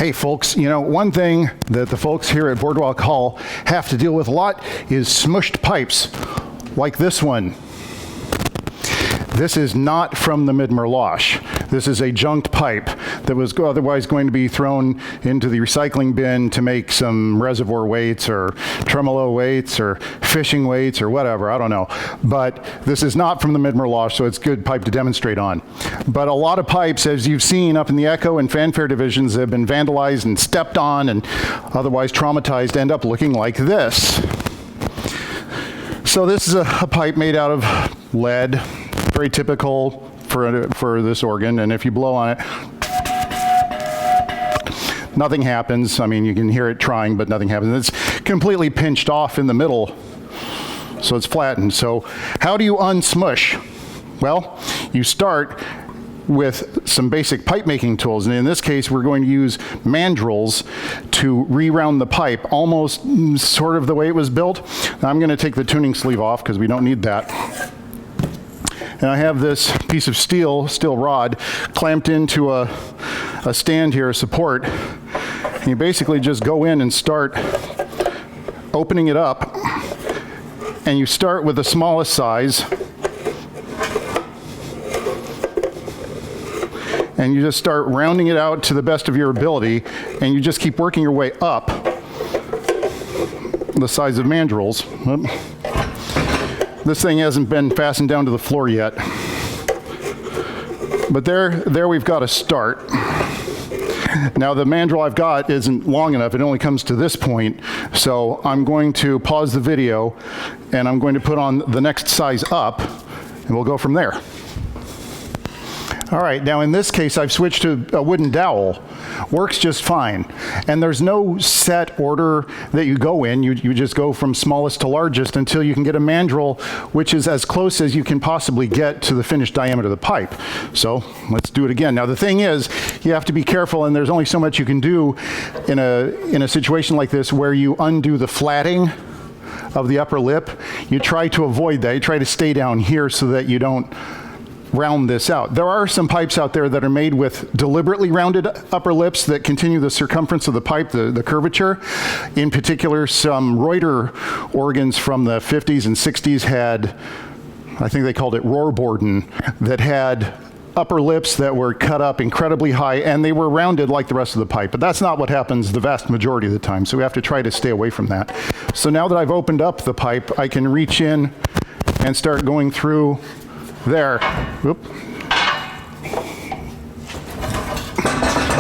Hey folks, you know, one thing that the folks here at Boardwalk Hall have to deal with a lot is smushed pipes, like this one. This is not from the mid-Merloche. This is a junked pipe that was otherwise going to be thrown into the recycling bin to make some reservoir weights or tremolo weights or fishing weights or whatever, I don't know. But this is not from the mid-Merloche, so it's a good pipe to demonstrate on. But a lot of pipes, as you've seen up in the Echo and Fanfare divisions, have been vandalized and stepped on and otherwise traumatized, end up looking like this. So this is a pipe made out of lead. Very typical for this organ, and if you blow on it, nothing happens. I mean, you can hear it trying, but nothing happens. It's completely pinched off in the middle, so it's flattened. So how do you unsmush? Well, you start with some basic pipe making tools, and in this case we're going to use mandrels to re-round the pipe, almost sort of the way it was built. Now I'm going to take the tuning sleeve off because we don't need that. And I have this piece of steel rod, clamped into a stand here, a support. And you basically just go in and start opening it up. And you start with the smallest size. And you just start rounding it out to the best of your ability. And you just keep working your way up the size of mandrels. This thing hasn't been fastened down to the floor yet. But there we've got a start. Now the mandrel I've got isn't long enough, it only comes to this point. So I'm going to pause the video and I'm going to put on the next size up and we'll go from there. All right, now in this case I've switched to a wooden dowel. Works just fine. And there's no set order that you go in. You just go from smallest to largest until you can get a mandrel which is as close as you can possibly get to the finished diameter of the pipe. So let's do it again. Now the thing is, you have to be careful, and there's only so much you can do in a situation like this where you undo the flatting of the upper lip. You try to avoid that. You try to stay down here so that you don't round this out. There are some pipes out there that are made with deliberately rounded upper lips that continue the circumference of the pipe, the curvature. In particular, some Reuter organs from the 50s and 60s had, I think they called it Rohrborden, that had upper lips that were cut up incredibly high, and they were rounded like the rest of the pipe. But that's not what happens the vast majority of the time, so we have to try to stay away from that. So now that I've opened up the pipe, I can reach in and start going through there. Oop.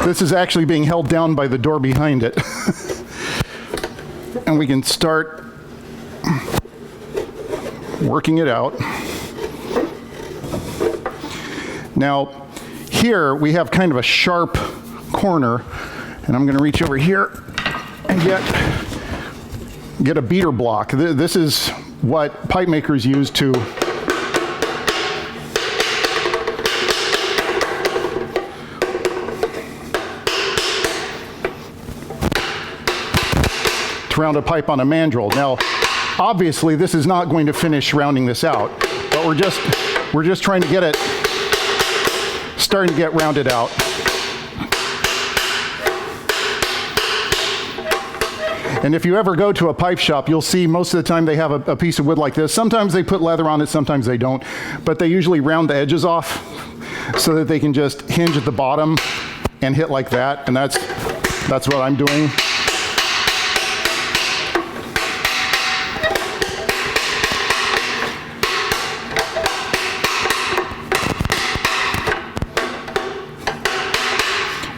This is actually being held down by the door behind it. And we can start working it out. Now, here we have kind of a sharp corner, and I'm going to reach over here and get a beater block. This is what pipe makers use to round a pipe on a mandrel. Now, obviously, this is not going to finish rounding this out, but we're just trying to get it starting to get rounded out. And if you ever go to a pipe shop, you'll see most of the time they have a piece of wood like this. Sometimes they put leather on it, sometimes they don't, but they usually round the edges off so that they can just hinge at the bottom and hit like that, and that's what I'm doing.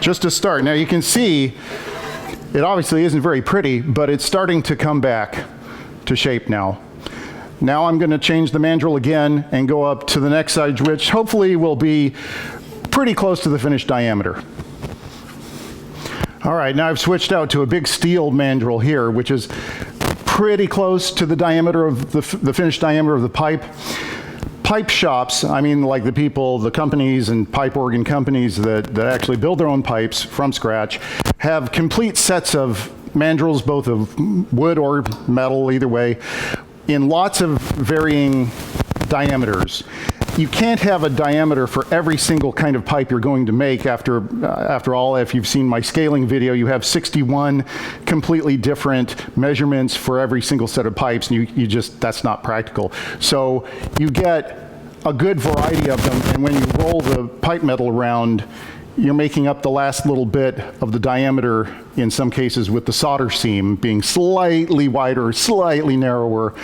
Just to start. Now you can see it obviously isn't very pretty, but it's starting to come back to shape now. Now I'm going to change the mandrel again and go up to the next size, which hopefully will be pretty close to the finished diameter. All right, now I've switched out to a big steel mandrel here, which is pretty close to the diameter of the finished diameter of the pipe. Pipe shops, I mean like the companies and pipe organ companies that actually build their own pipes from scratch, have complete sets of mandrels, both of wood or metal, either way, in lots of varying diameters. you can't have a diameter for every single kind of pipe you're going to make. After all, if you've seen my scaling video, you have 61 completely different measurements for every single set of pipes, and you just, that's not practical. So you get a good variety of them, and when you roll the pipe metal around, you're making up the last little bit of the diameter, in some cases with the solder seam being slightly wider, slightly narrower,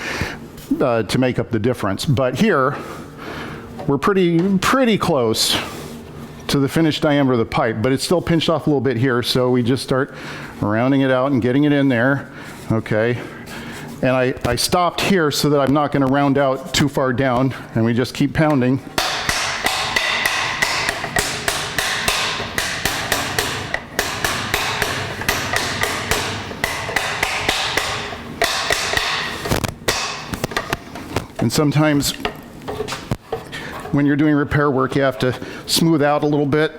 to make up the difference. But here, we're pretty close to the finished diameter of the pipe, but it's still pinched off a little bit here, so we just start rounding it out and getting it in there, okay? And I stopped here so that I'm not gonna round out too far down, and we just keep pounding. And sometimes when you're doing repair work, you have to smooth out a little bit.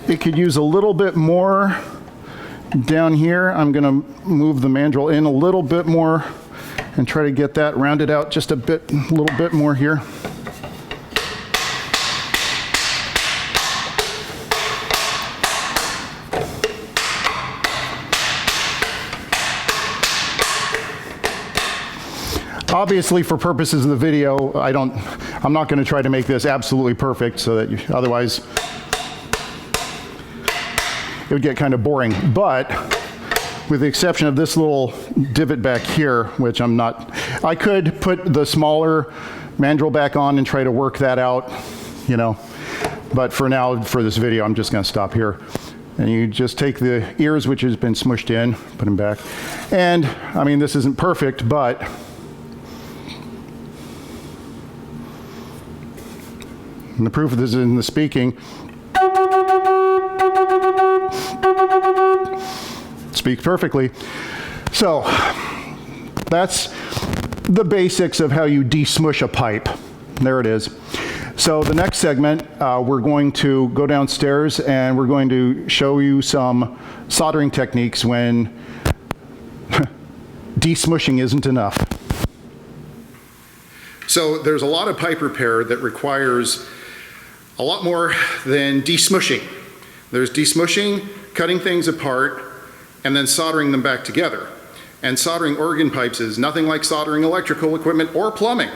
It could use a little bit more down here. I'm going to move the mandrel in a little bit more and try to get that rounded out just a little bit more here. Obviously, for purposes of the video, I'm not going to try to make this absolutely perfect, so that otherwise it would get kind of boring. But with the exception of this little divot back here, which I could put the smaller mandrel back on and try to work that out, you know. But for now, for this video, I'm just going to stop here. And you just take the ears, which has been smushed in, put them back. And, I mean, this isn't perfect, but and the proof of this is in the speaking. Speaks perfectly. So that's the basics of how you de-smush a pipe. There it is. So the next segment, we're going to go downstairs and we're going to show you some soldering techniques when de-smushing isn't enough. So there's a lot of pipe repair that requires a lot more than de-smushing. There's de-smushing, cutting things apart, and then soldering them back together. And soldering organ pipes is nothing like soldering electrical equipment or plumbing,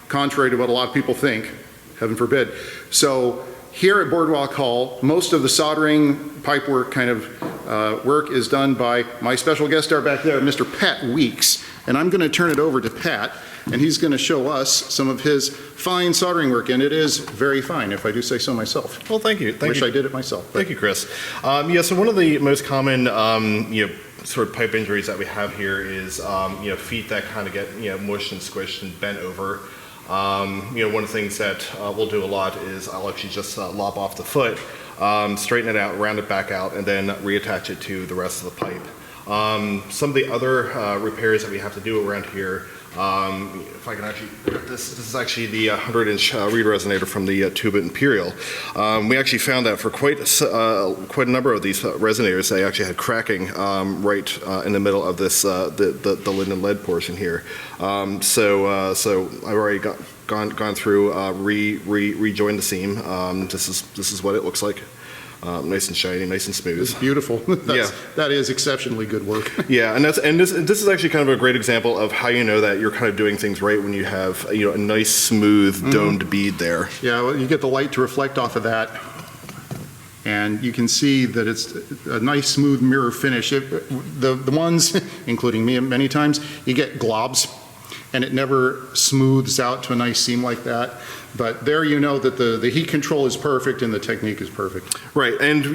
contrary to what a lot of people think, heaven forbid. So here at Boardwalk Hall, most of the soldering pipe work kind of work is done by my special guest star back there, Mr. Pat Weeks. And I'm gonna turn it over to Pat, and he's gonna show us some of his fine soldering work, and it is very fine, if I do say so myself. Well, thank you. Wish I did it myself. Thank you, Chris. Yeah, so one of the most common, sort of pipe injuries that we have here is, feet that kind of get, mushed and squished and bent over. One of the things that we'll do a lot is I'll actually just lop off the foot, straighten it out, round it back out, and then reattach it to the rest of the pipe. Some of the other repairs that we have to do around here, if I can actually grab this is actually the 100-inch reed resonator from the Tuba Imperial. We actually found that for quite a number of these resonators, they actually had cracking right in the middle of this the linen lead portion here. So I've already gone through rejoined the seam. This is what it looks like. Nice and shiny, nice and smooth. It's beautiful. That is exceptionally good work. Yeah, and this is actually kind of a great example of how you know that you're kind of doing things right when you have a nice smooth domed bead there. Yeah, well, you get the light to reflect off of that, and you can see that it's a nice smooth mirror finish. The ones, including me many times, you get globs, and it never smooths out to a nice seam like that. But there you know that the heat control is perfect and the technique is perfect. Right, and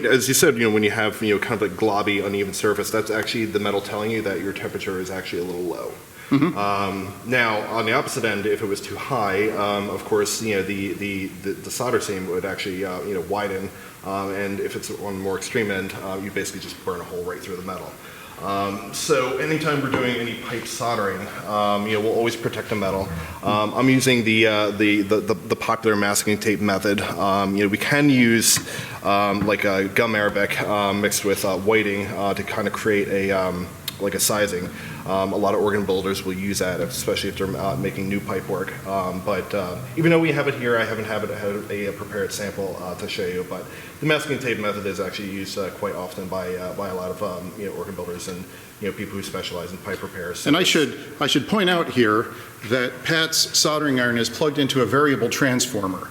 as you said, when you have kind of a globby, uneven surface, that's actually the metal telling you that your temperature is actually a little low. Now, on the opposite end, if it was too high, of course, the solder seam would actually widen, and if it's on the more extreme end, you basically just burn a hole right through the metal. So anytime we're doing any pipe soldering, we'll always protect the metal. I'm using the popular masking tape method. We can use like a gum arabic mixed with whiting to kind of create a sizing. A lot of organ builders will use that, especially if they're making new pipe work. But even though we have it here, I haven't had a prepared sample to show you. But the masking tape method is actually used quite often by a lot of organ builders and people who specialize in pipe repairs. And I should point out here that Pat's soldering iron is plugged into a variable transformer.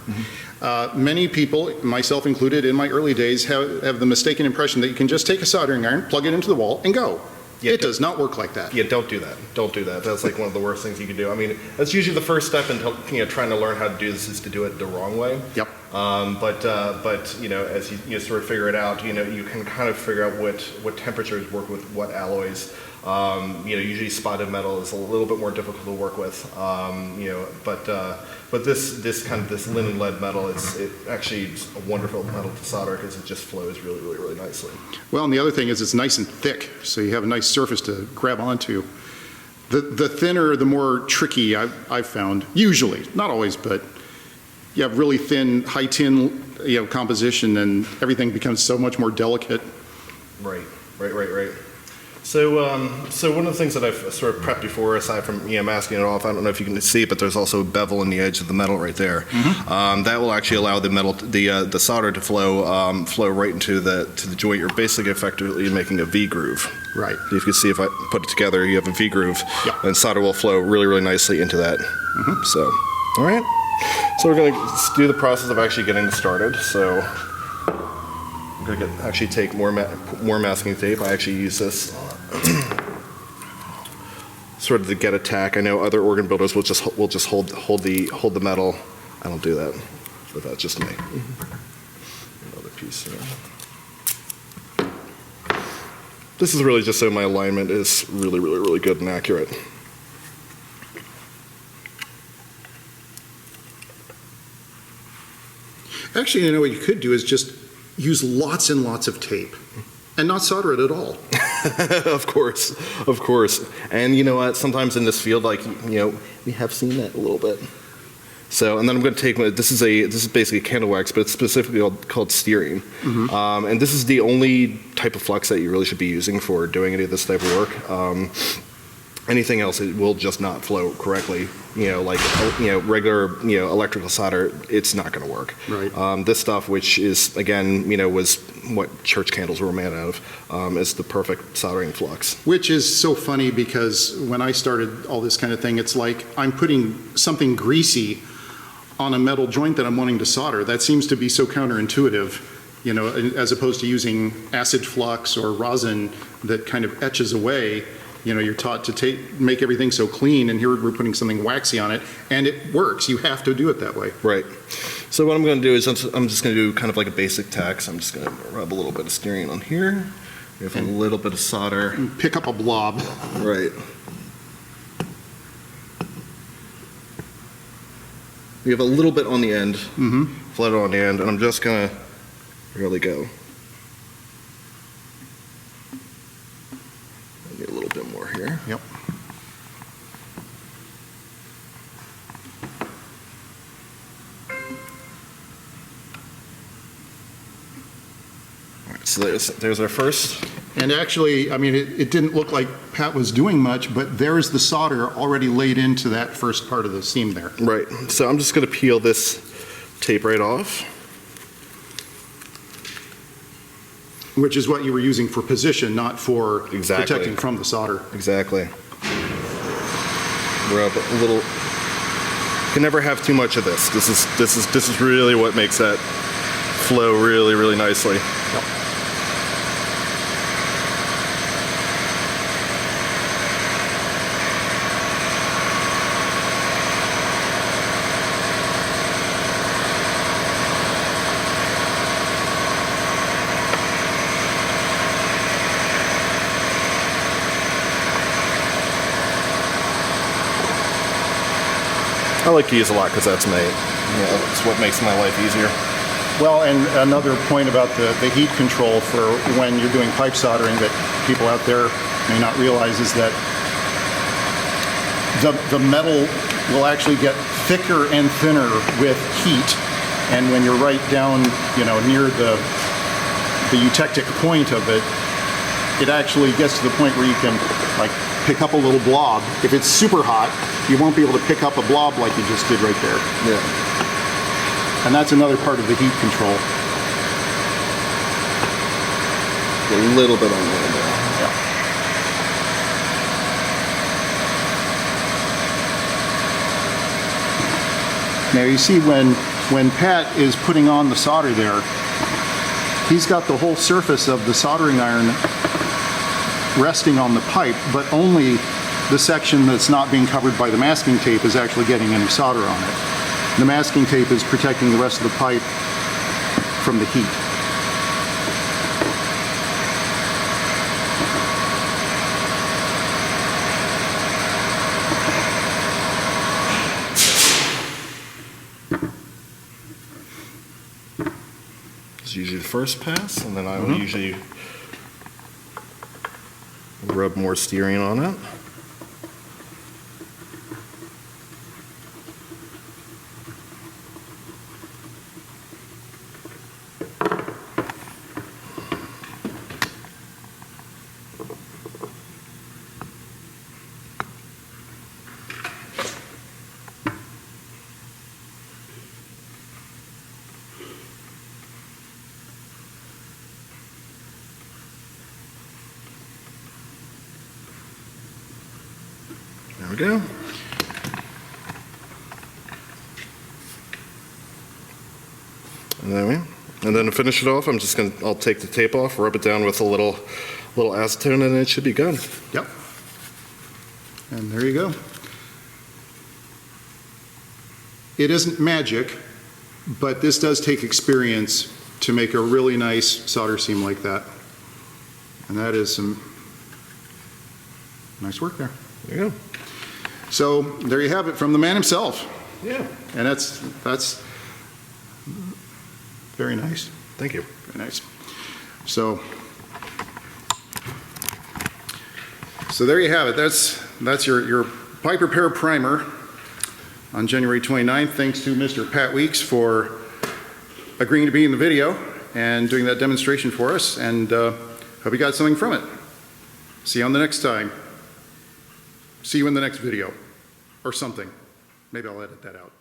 Many people, myself included, in my early days, have the mistaken impression that you can just take a soldering iron, plug it into the wall, and go. Yeah, it does not work like that. Yeah, don't do that. Don't do that. That's like one of the worst things you can do. I mean, that's usually the first step in trying to learn how to do this is to do it the wrong way. Yep. But as you sort of figure it out, you can kind of figure out what temperatures work with what alloys. Usually spotted metal is a little bit more difficult to work with. But this linen lead metal it actually is a wonderful metal to solder because it just flows really, really, really nicely. Well, and the other thing is it's nice and thick, so you have a nice surface to grab onto. The thinner, the more tricky I've found. Usually, not always, but you have really thin, high tin, composition, and everything becomes so much more delicate. Right. So one of the things that I've sort of prepped before, aside from masking it off, I don't know if you can see it, but there's also a bevel in the edge of the metal right there. That will actually allow the metal, the solder to flow right into the joint. You're basically effectively making a V groove. Right. If you can see, if I put it together, you have a V groove, Yep. and solder will flow really, really nicely into that. So, all right. So we're going to do the process of actually getting this started. So I'm going to actually take more masking tape. I actually use this sort of to get a tack. I know other organ builders will just hold the metal. I don't do that, but that's just me. Another piece here. This is really just so my alignment is really, really, really good and accurate. Actually, what you could do is just use lots and lots of tape and not solder it at all. Of course. And you know what? Sometimes in this field, we have seen that a little bit. So, and then I'm going to take this is basically candle wax, but it's specifically called stearine. And this is the only type of flux that you really should be using for doing any of this type of work. Anything else, it will just not flow correctly. Regular, electrical solder, it's not going to work. Right. This stuff, which is, again, was what church candles were made out of, is the perfect soldering flux. Which is so funny because when I started all this kind of thing, it's like I'm putting something greasy on a metal joint that I'm wanting to solder. That seems to be so counterintuitive, as opposed to using acid flux or rosin that kind of etches away. You're taught to make everything so clean, and here we're putting something waxy on it, and it works. You have to do it that way. Right. So what I'm going to do is I'm just going to do kind of like a basic tack. So I'm just going to rub a little bit of stearine on here. We have a little bit of solder. And pick up a blob. Right. We have a little bit on the end, flutter on the end, and I'm just going to really go. Maybe a little bit more here. Yep. All right, so there's our first. And actually, it didn't look like Pat was doing much, but there's the solder already laid into that first part of the seam there. Right. So I'm just going to peel this tape right off. Which is what you were using for position, not for Exactly. protecting from the solder. Exactly. Rub a little. You can never have too much of this. This is really what makes that flow really, really nicely. Yep. I like to use a lot because that's it's what makes my life easier. Well, and another point about the heat control for when you're doing pipe soldering that people out there may not realize is that the metal will actually get thicker and thinner with heat, and when you're right down, near the eutectic point of it, it actually gets to the point where you can like pick up a little blob. If it's super hot, you won't be able to pick up a blob like you just did right there. Yeah. And that's another part of the heat control. A little bit on there. Yeah. Now you see when Pat is putting on the solder there, he's got the whole surface of the soldering iron resting on the pipe, but only the section that's not being covered by the masking tape is actually getting any solder on it. The masking tape is protecting the rest of the pipe from the heat. It's usually the first pass, and then I will usually rub more steering on it. There we go. And then to finish it off, I'll take the tape off, rub it down with a little acetone, and it should be good. Yep. And there you go. It isn't magic, but this does take experience to make a really nice solder seam like that. And that is some nice work there. There you go. So there you have it from the man himself. Yeah. And that's very nice. Thank you. Very nice. So there you have it. That's your pipe repair primer on January 29th. Thanks to Mr. Pat Weeks for agreeing to be in the video and doing that demonstration for us. And hope you got something from it. See you on the next time. See you in the next video or something. Maybe I'll edit that out.